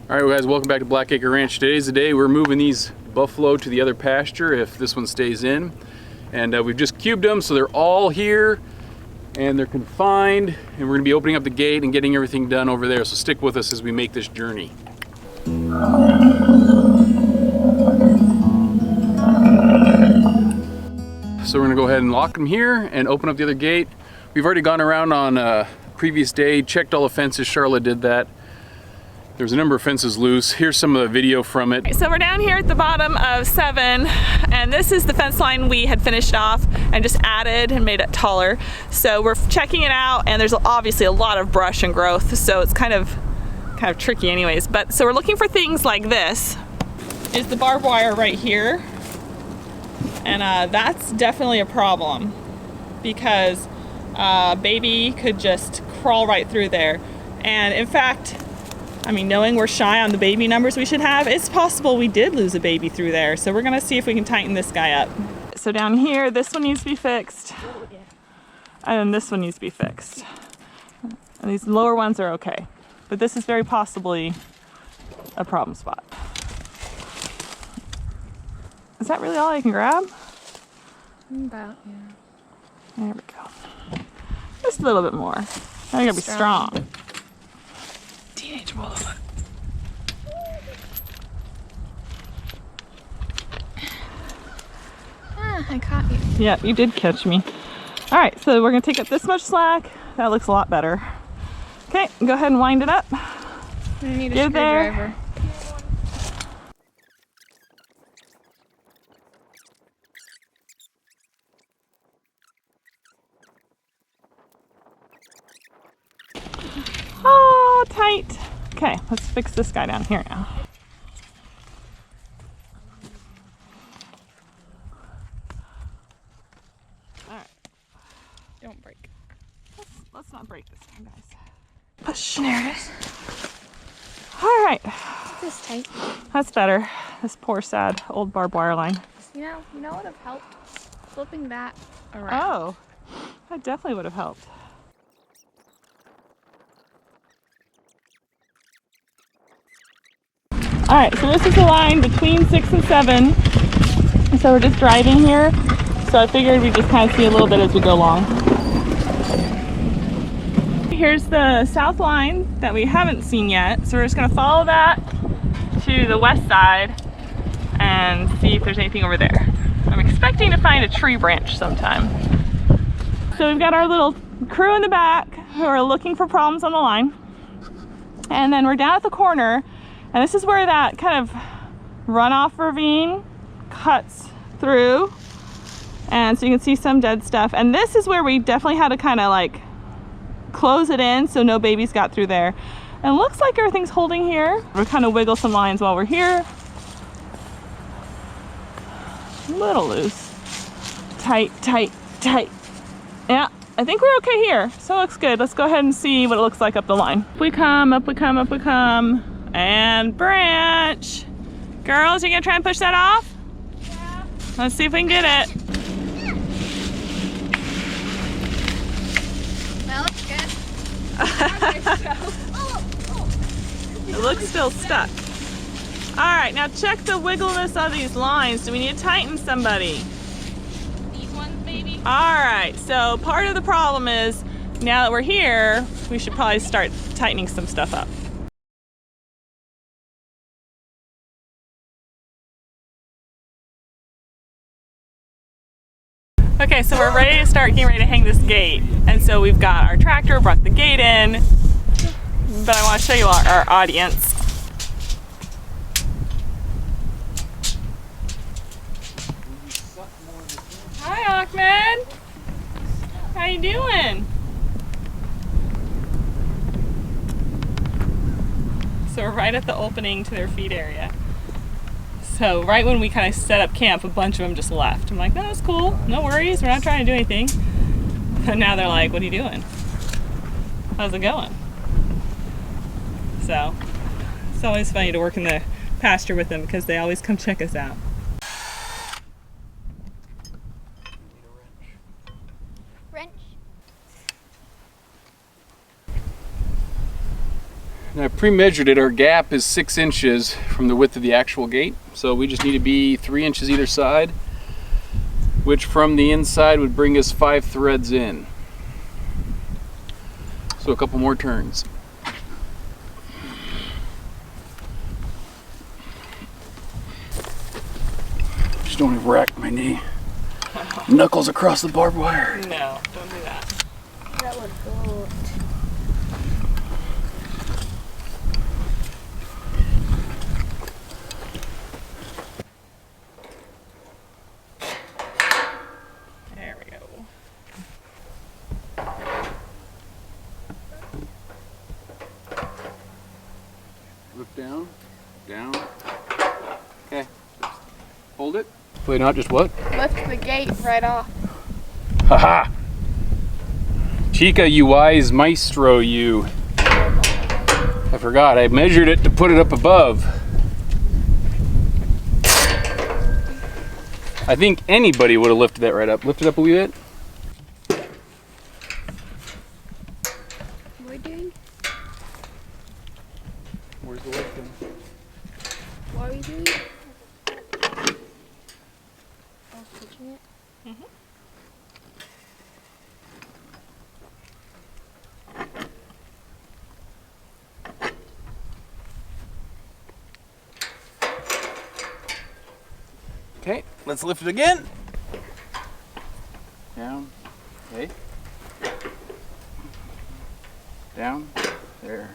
Alright guys, welcome back to Blackacre Ranch. Today's the day we're moving these buffalo to the other pasture if this one stays in. And we've just cubed them so they're all here and they're confined, and we're going to be opening up the gate and getting everything done over there. So stick with us as we make this journey. So we're going to go ahead and lock them here and open up the other gate. We've already gone around on a previous day, checked all the fences. Charlotte did that. There's a number of fences loose. Here's some of the video from it. So we're down here at the bottom of 7, and this is the fence line we had finished off and just added and made it taller. So we're checking it out, and there's obviously a lot of brush and growth, so it's kind of tricky anyways. But so we're looking for things like this. Is the barbed wire right here, and that's definitely a problem because baby could just crawl right through there. And in fact, I mean, knowing we're shy on the baby numbers we should have, it's possible we did lose a baby through there. So we're gonna see if we can tighten this guy up. So down here, this one needs to be fixed. And then this one needs to be fixed. And these lower ones are okay. But this is very possibly a problem spot. Is that really all I can grab? About, yeah. There we go. Just a little bit more. I gotta be strong. Teenage wolf. Ah, I caught you. Yeah, you did catch me. All right, so we're gonna take up this much slack. That looks a lot better. Okay, go ahead and wind it up. I need a Get there. screwdriver. Oh, tight. Okay, let's fix this guy down here now. All right. Don't break. Let's not break this one, guys. Push. There it is. All right, Is this tight? that's better. This poor, sad old barbed wire line. You know what would have helped? Flipping that around. Oh, that definitely would have helped. All right, so this is the line between 6 and 7. So we're just driving here. So I figured we'd just kind of see a little bit as we go along. Here's the south line that we haven't seen yet. So we're just gonna follow that to the west side and see if there's anything over there. I'm expecting to find a tree branch sometime. So we've got our little crew in the back who are looking for problems on the line. And then we're down at the corner, and this is where that kind of runoff ravine cuts through. And so you can see some dead stuff. And this is where we definitely had to kind of like close it in so no babies got through there. And it looks like everything's holding here. We'll kind of wiggle some lines while we're here. A little loose. Tight, tight, tight. Yeah, I think we're okay here. So it looks good. Let's go ahead and see what it looks like up the line. Up we come, up we come, up we come. And branch. Girls, you gonna try and push that off? Yeah. Let's see if we can get it. That looks good. It looks still stuck. All right, now check the wiggleness of these lines. Do we need to tighten somebody? These ones, maybe? All right, so part of the problem is now that we're here, we should probably start tightening some stuff up. Okay, so we're ready to start getting ready to hang this gate. And so we've got our tractor, brought the gate in, but I want to show you our audience. Hi, Ahmed. How you doing? So we're right at the opening to their feed area. So right when we kind of set up camp, a bunch of them just left. I'm like, no, that's cool. No worries. We're not trying to do anything. But now they're like, what are you doing? How's it going? So it's always funny to work in the pasture with them because they always come check us out. And I pre-measured it. Our gap is 6 inches from the width of the actual gate. So we just need to be 3 inches either side, which from the inside would bring us 5 threads in. So a couple more turns. Just don't want to rack my knee. Knuckles across the barbed wire. No, don't do that. That would hurt. There we go. Look down, down. Okay. Hold it. Hopefully not just what? Lift the gate right off. Haha! Chica, you wise maestro, you. I forgot, I measured it to put it up above. I think anybody would have lifted that right up. Lift it up a wee bit. What are we doing? Where's the lifting? What are we doing? Oh, switching it. Okay, let's lift it again. Down. Okay. Down. There.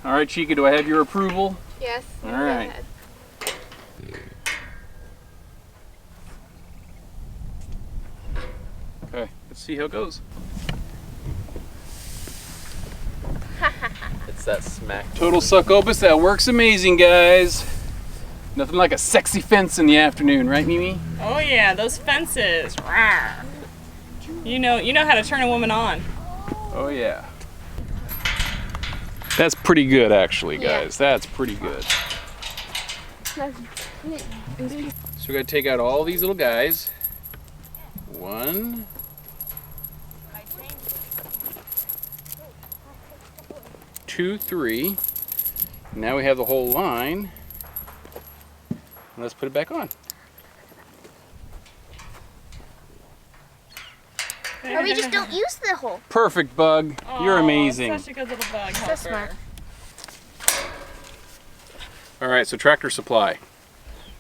All right, Chica, do I have your approval? Yes. All right. Okay, let's see how it goes. It's that smack. Total suck opus, that works amazing, guys. Nothing like a sexy fence in the afternoon, right, Mimi? Oh yeah, those fences. Rawr. You know how to turn a woman on. Oh yeah. That's pretty good, actually, Yeah. guys. That's pretty good. So we gotta take out all these little guys. 1, 2, 3. Now we have the whole line. Let's put it back on. Or we just don't use the hole. Perfect, Bug. You're Aw, amazing. Such a good little bug. So helper. smart. All right, so Tractor Supply.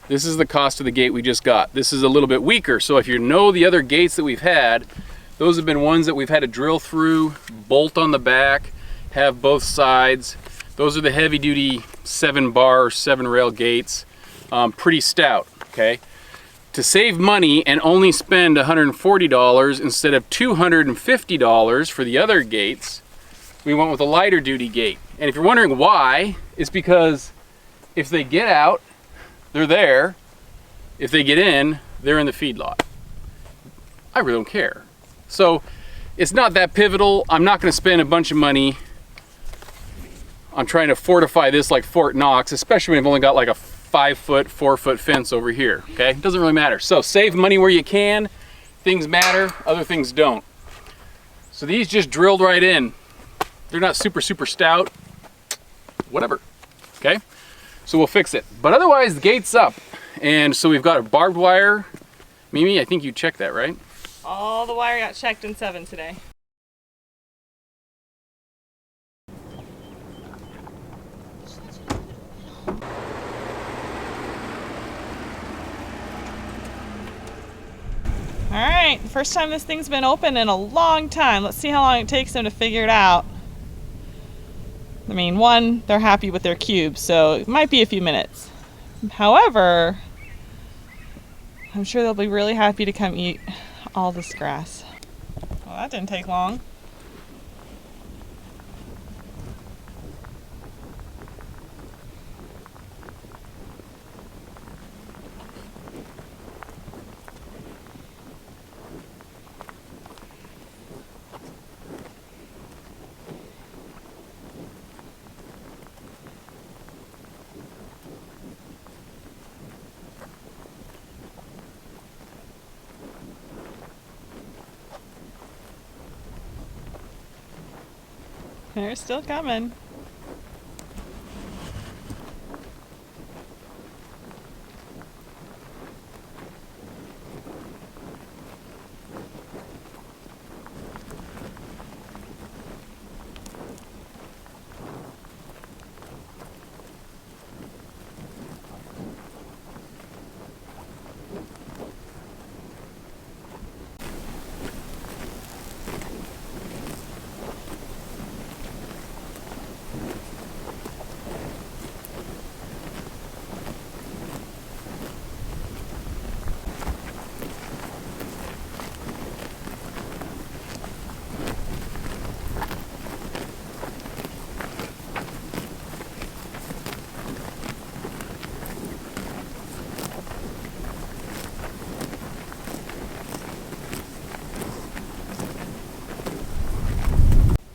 This is the cost of the gate we just got. This is a little bit weaker, so if you know the other gates that we've had, those have been ones that we've had to drill through, bolt on the back, have both sides. Those are the heavy-duty 7-bar, 7-rail gates. Pretty stout, okay? To save money and only spend $140 instead of $250 for the other gates, we went with a lighter duty gate. And if you're wondering why, it's because if they get out, they're there. If they get in, they're in the feedlot. I really don't care. So it's not that pivotal. I'm not going to spend a bunch of money on trying to fortify this like Fort Knox, especially when I've only got like a 5-foot, 4-foot fence over here, okay? It doesn't really matter. So save money where you can. Things matter, other things don't. So these just drilled right in. They're not super stout, whatever, okay? So we'll fix it. But otherwise, the gate's up. And so we've got a barbed wire. Mimi, I think you checked that, right? All the wire got checked in 7 today. All right, first time this thing's been open in a long time. Let's see how long it takes them to figure it out. I mean, one, they're happy with their cube, so it might be a few minutes. However, I'm sure they'll be really happy to come eat all this grass. Well, that didn't take long. They're still coming.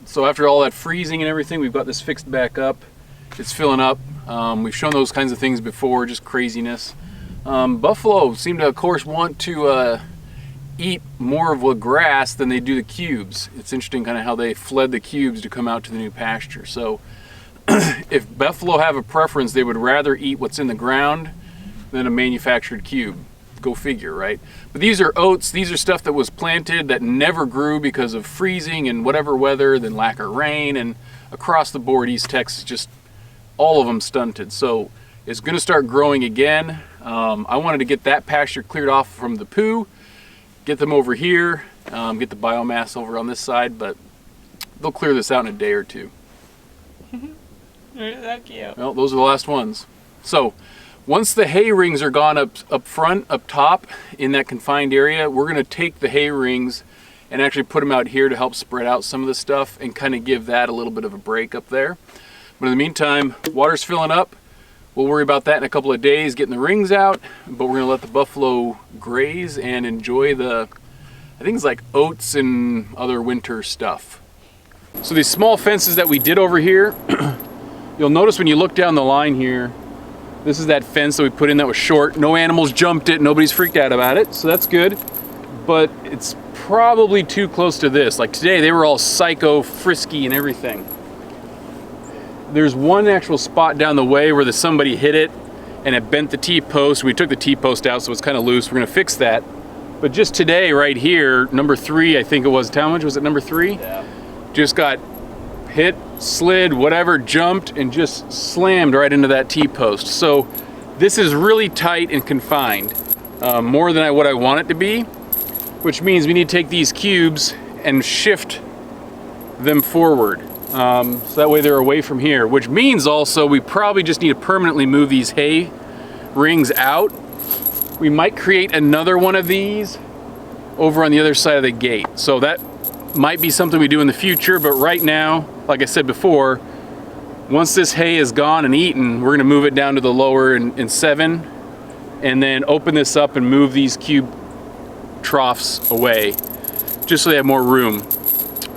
So after all that freezing and everything, we've got this fixed back up. It's filling up. We've shown those kinds of things before, just craziness. Buffalo seem to, of course, want to eat more of the grass than they do the cubes. It's interesting kind of how they fled the cubes to come out to the new pasture. So if buffalo have a preference, they would rather eat what's in the ground than a manufactured cube. Go figure, right? But these are oats. These are stuff that was planted that never grew because of freezing and whatever weather, then lack of rain, and across the board, East Texas, just all of them stunted. So it's going to start growing again. I wanted to get that pasture cleared off from the poo, get them over here, get the biomass over on this side, but they'll clear this out in a day or two. They're so cute. Well, those are the last ones. So once the hay rings are gone up front, up top in that confined area, we're going to take the hay rings and actually put them out here to help spread out some of the stuff and kind of give that a little bit of a break up there. But in the meantime, water's filling up. We'll worry about that in a couple of days, getting the rings out, but we're going to let the buffalo graze and enjoy the, I think it's like oats and other winter stuff. So these small fences that we did over here, you'll notice when you look down the line here, this is that fence that we put in that was short. No animals jumped it, nobody's freaked out about it, so that's good. But it's probably too close to this. Like today, they were all psycho, frisky and everything. There's one actual spot down the way where somebody hit it and it bent the T-post. We took the T-post out, so it's kind of loose. We're gonna fix that. But just today, right here, number 3, I think it was, how much was it, number 3? Yeah. Just got hit, slid, whatever, jumped, and just slammed right into that T-post. So this is really tight and confined, more than what I want it to be, which means we need to take these cubes and shift them forward. So that way they're away from here, which means also we probably just need to permanently move these hay rings out. We might create another one of these over on the other side of the gate. So that might be something we do in the future, but right now, like I said before, once this hay is gone and eaten, we're gonna move it down to the lower in 7, and then open this up and move these cube troughs away, just so they have more room,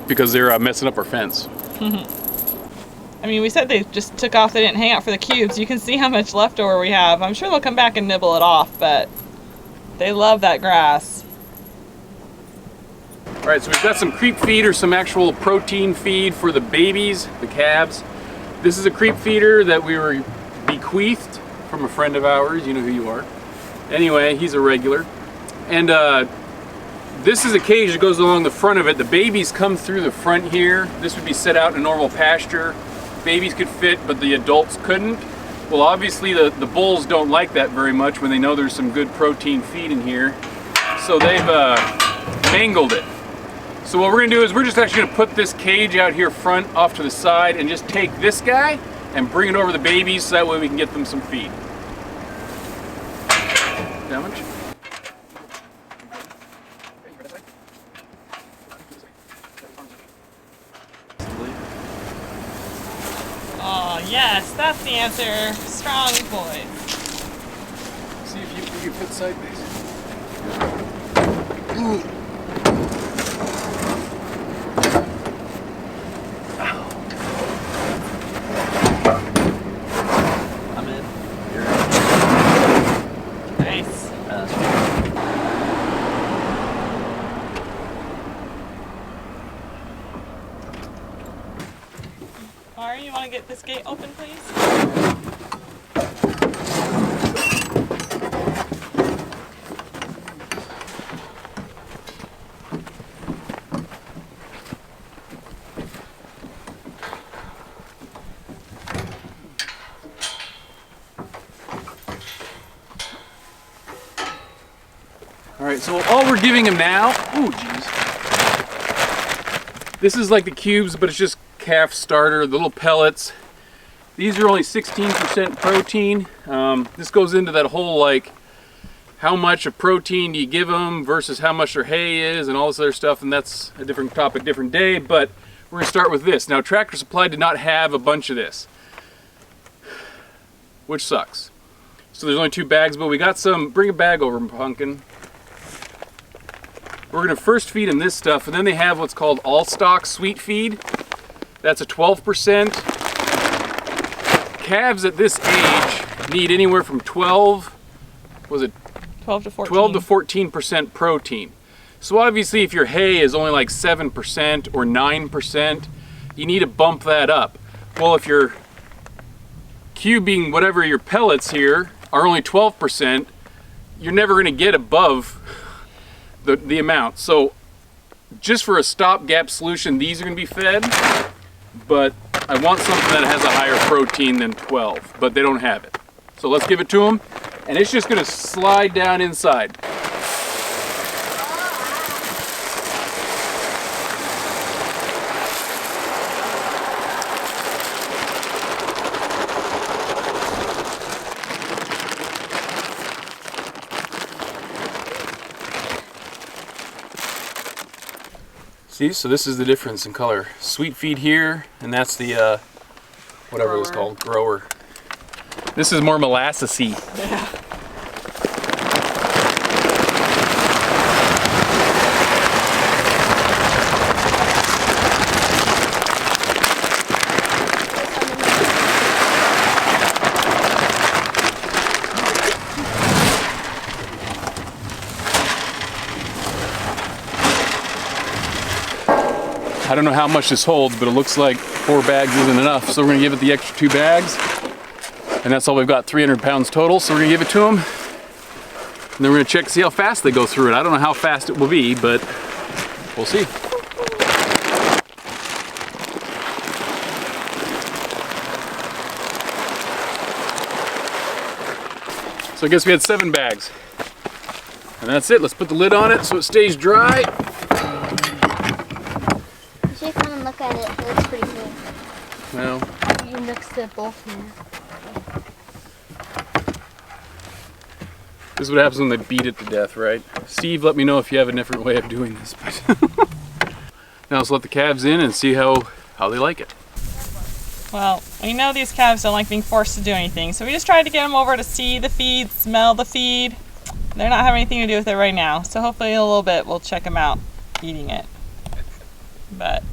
because they're messing up our fence. I mean, we said they just took off, they didn't hang out for the cubes. You can see how much leftover we have. I'm sure they'll come back and nibble it off, but they love that grass. All right, so we've got some creep feed or some actual protein feed for the babies, the calves. This is a creep feeder that we were bequeathed from a friend of ours. You know who you are. Anyway, he's a regular. And this is a cage that goes along the front of it. The babies come through the front here. This would be set out in a normal pasture. Babies could fit, but the adults couldn't. Well, obviously the bulls don't like that very much when they know there's some good protein feed in here. So they've mangled it. So what we're gonna do is we're just actually gonna put this cage out here front off to the side and just take this guy and bring it over the babies so that way we can get them some feed. Damage? Oh, yes, that's the answer. Strong boys. See if you can fit sideways. I'm in. You're in. Nice. Mari, you want to get this gate open, please? All right, so all we're giving him now, oh geez. This is like the cubes, but it's just calf starter, the little pellets. These are only 16% protein. This goes into that whole like, how much of protein do you give them versus how much their hay is and all this other stuff, and that's a different topic, different day, but we're gonna start with this. Now, Tractor Supply did not have a bunch of this, which sucks. So there's only 2 bags, but we got some. Bring a bag over, Pumpkin. We're gonna first feed them this stuff, and then they have what's called all stock sweet feed. That's a 12%. Calves at this age need anywhere from 12 to 14% protein. So obviously if your hay is only like 7% or 9%, you need to bump that up. Well, if you're cubing whatever your pellets here are only 12%, you're never gonna get above the amount. So just for a stopgap solution, these are going to be fed, but I want something that has a higher protein than 12, but they don't have it. So let's give it to them, and it's just going to slide down inside. See, so this is the difference in color. Sweet feed here, and that's the, whatever it was called, grower. This is more molassesy. Yeah. I don't know how much this holds, but it looks like 4 bags isn't enough. So we're gonna give it the extra 2 bags. And that's all we've got, 300 pounds total. So we're gonna give it to them. And then we're gonna check to see how fast they go through it. I don't know how fast it will be, but we'll see. So I guess we had 7 bags. And that's it. Let's put the lid on it so it stays dry. You should come and look at it. It looks pretty good. Well, You mix the both here. this is what happens when they beat it to death, right? Steve, let me know if you have a different way of doing this. Now let's let the calves in and see how they like it. Well, we know these calves don't like being forced to do anything, so we just tried to get them over to see the feed, smell the feed. They're not having anything to do with it right now, so hopefully in a little bit we'll check them out eating it. But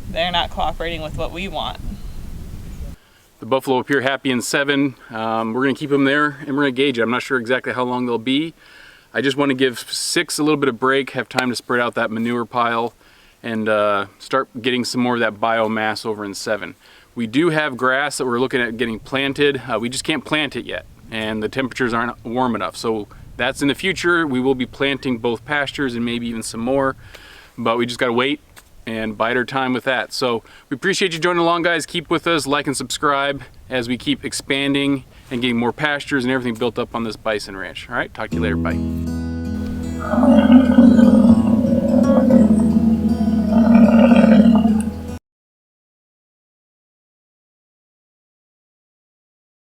they're not cooperating with what we want. The buffalo appear happy in 7. We're going to keep them there and we're going to gauge it. I'm not sure exactly how long they'll be. I just want to give 6 a little bit of break, have time to spread out that manure pile, and start getting some more of that biomass over in 7. We do have grass that we're looking at getting planted. We just can't plant it yet, and the temperatures aren't warm enough. So that's in the future. We will be planting both pastures and maybe even some more, but we just got to wait and bide our time with that. So we appreciate you joining along, guys. Keep with us, like and subscribe as we keep expanding and getting more pastures and everything built up on this bison ranch. All right, talk to you later. Bye.